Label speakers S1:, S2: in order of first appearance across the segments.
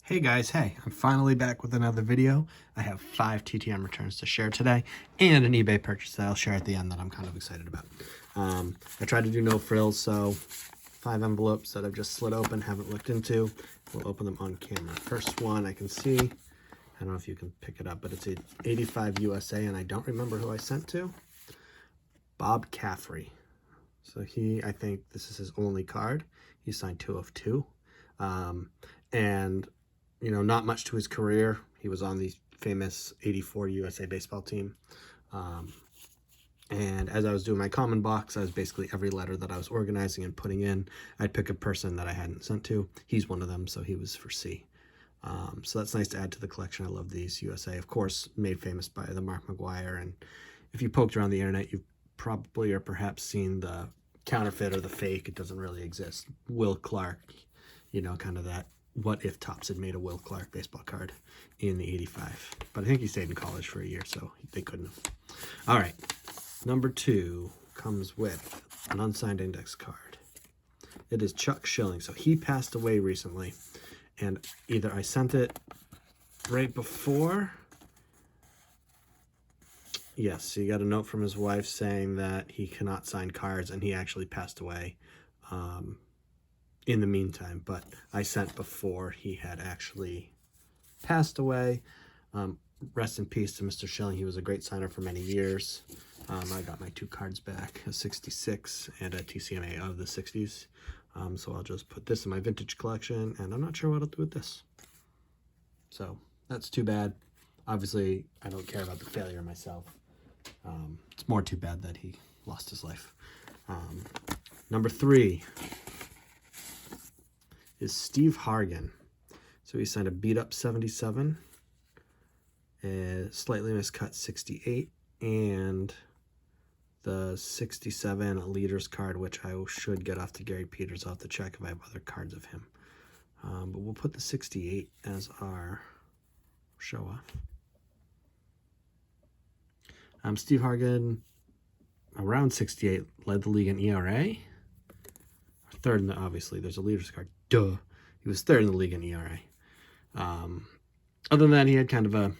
S1: Hey guys, hey, I'm finally back with another video. I have 5 TTM returns to share today and an eBay purchase that I'll share at the end that I'm kind of excited about. I tried to do no frills, so 5 envelopes that I've just slid open, haven't looked into. We'll open them on camera. First one I can see, I don't know if you can pick it up, but it's a 85 USA and I don't remember who I sent to. Bob Caffrey. So I think this is his only card. He signed 2 of 2. And you know, not much to his career. He was on the famous 84 USA baseball team. And as I was doing my common box, I was basically every letter that I was organizing and putting in, I'd pick a person that I hadn't sent to. He's one of them, so he was for C. So that's nice to add to the collection. I love these USA, of course, made famous by the Mark McGuire. And if you poked around the internet, you've probably or perhaps seen the counterfeit or the fake. It doesn't really exist. Will Clark, you know, kind of that. What if Topps had made a Will Clark baseball card in the 85? But I think he stayed in college for a year, so they couldn't have. All right, number 2 comes with an unsigned index card. It is Chuck Schilling. So he passed away recently, and either I sent it right before. Yes, he got a note from his wife saying that he cannot sign cards, and he actually passed away in the meantime, but I sent before he had actually passed away. Rest in peace to Mr. Schilling. He was a great signer for many years. I got my 2 cards back, a 66 and a TCMA of the 60s. So I'll just put this in my vintage collection, and I'm not sure what I'll do with this. So that's too bad. Obviously, I don't care about the failure myself. It's more too bad that he lost his life. Number 3 is Steve Hargan. So he signed a beat up 77, a slightly miscut 68, and the 67 a leaders card, which I should get off to Gary Peters. I'll have to check if I have other cards of him. But we'll put the 68 as our show off. Steve Hargan, around 68, led the league in ERA. Third in the, obviously, there's a leaders card. Duh. He was third in the league in ERA. Other than that, he had kind of a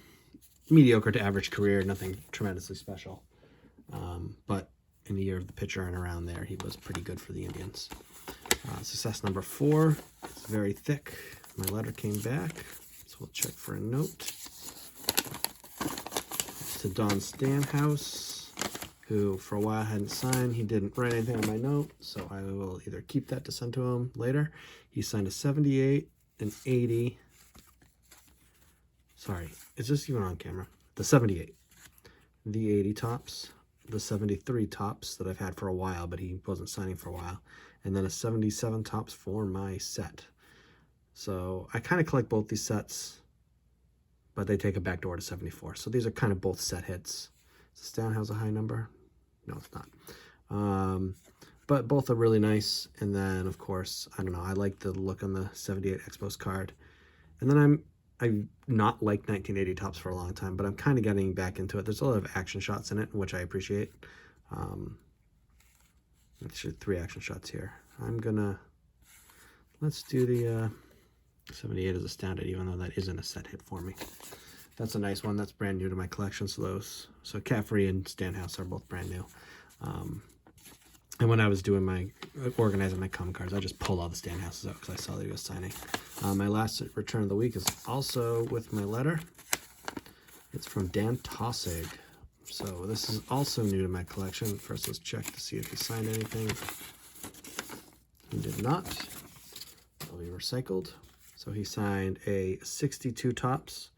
S1: mediocre to average career, nothing tremendously special. But in the year of the pitcher and around there, he was pretty good for the Indians. Success number 4. It's very thick. My letter came back, so we'll check for a note. It's to Don Stanhouse, who for a while hadn't signed. He didn't write anything on my note, so I will either keep that to send to him later. He signed a 78, an 80. Sorry, is this even on camera? The 78, the 80 tops, the 73 tops that I've had for a while, but he wasn't signing for a while, and then a 77 tops for my set. So I kind of collect both these sets, but they take a back door to 74. So these are kind of both set hits. Is Stanhouse a high number? No, it's not. But both are really nice. And then, of course, I don't know, I like the look on the 78 Expos card. And then I've not liked 1980 Topps for a long time, but I'm kind of getting back into it. There's a lot of action shots in it, which I appreciate. Actually, 3 action shots here. Let's do the 78 is Astounded, even though that isn't a set hit for me. That's a nice one. That's brand new to my collection. So Caffrey and Stanhouse are both brand new. And when I was doing organizing my common cards, I just pulled all the Stanhouses out because I saw that he was signing. My last return of the week is also with my letter. It's from Dan Tossig. So this is also new to my collection. First, let's check to see if he signed anything. He did not. It'll be recycled. So he signed a 62 Topps.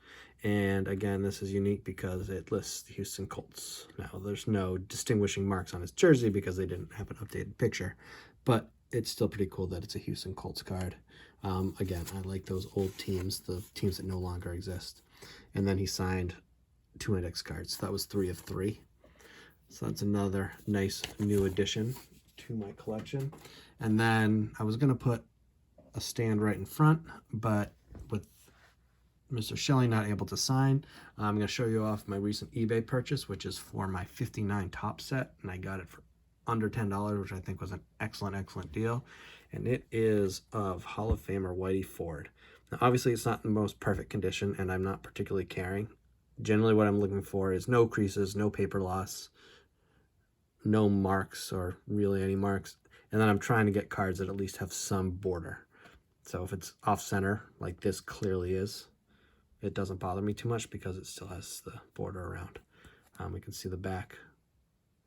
S1: And again, this is unique because it lists the Houston Colts. Now, there's no distinguishing marks on his jersey because they didn't have an updated picture, but it's still pretty cool that it's a Houston Colts card. Again, I like those old teams, the teams that no longer exist. And then he signed 2 index cards. That was 3 of 3. So that's another nice new addition to my collection. And then I was going to put a stand right in front, but with Mr. Schilling not able to sign, I'm going to show you off my recent eBay purchase, which is for my 59 top set, and I got it for under $10, which I think was an excellent deal. and it is of Hall of Famer Whitey Ford. Now, obviously, it's not in the most perfect condition, and I'm not particularly caring. Generally, what I'm looking for is no creases, no paper loss, no marks, or really any marks. And then I'm trying to get cards that at least have some border. So if it's off center, like this clearly is, it doesn't bother me too much because it still has the border around. We can see the back.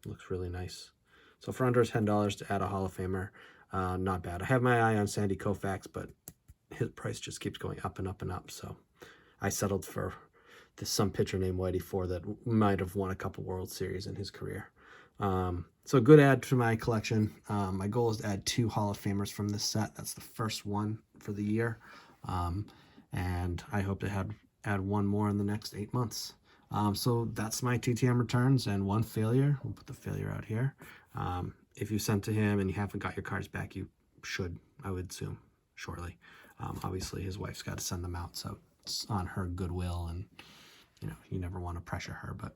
S1: Looks really nice. So for under $10 to add a Hall of Famer, not bad. I have my eye on Sandy Koufax, but his price just keeps going up and up and up. So I settled for some pitcher named Whitey Ford that might have won a couple World Series in his career. So good add to my collection. My goal is to add 2 Hall of Famers from this set. That's the first one for the year. And I hope to add one more in the next 8 months. So that's my TTM returns and one failure. We'll put the failure out here. If you sent to him and you haven't got your cards back, you should, I would assume, shortly. Obviously, his wife's got to send them out, so it's on her goodwill, and you never want to pressure her. But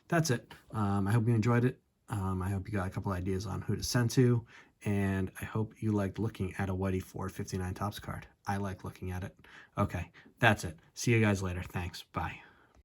S1: that's it. I hope you enjoyed it. I hope you got a couple ideas on who to send to, and I hope you liked looking at a Whitey Ford 59 Topps card. I like looking at it. Okay, that's it. See you guys later. Thanks. Bye.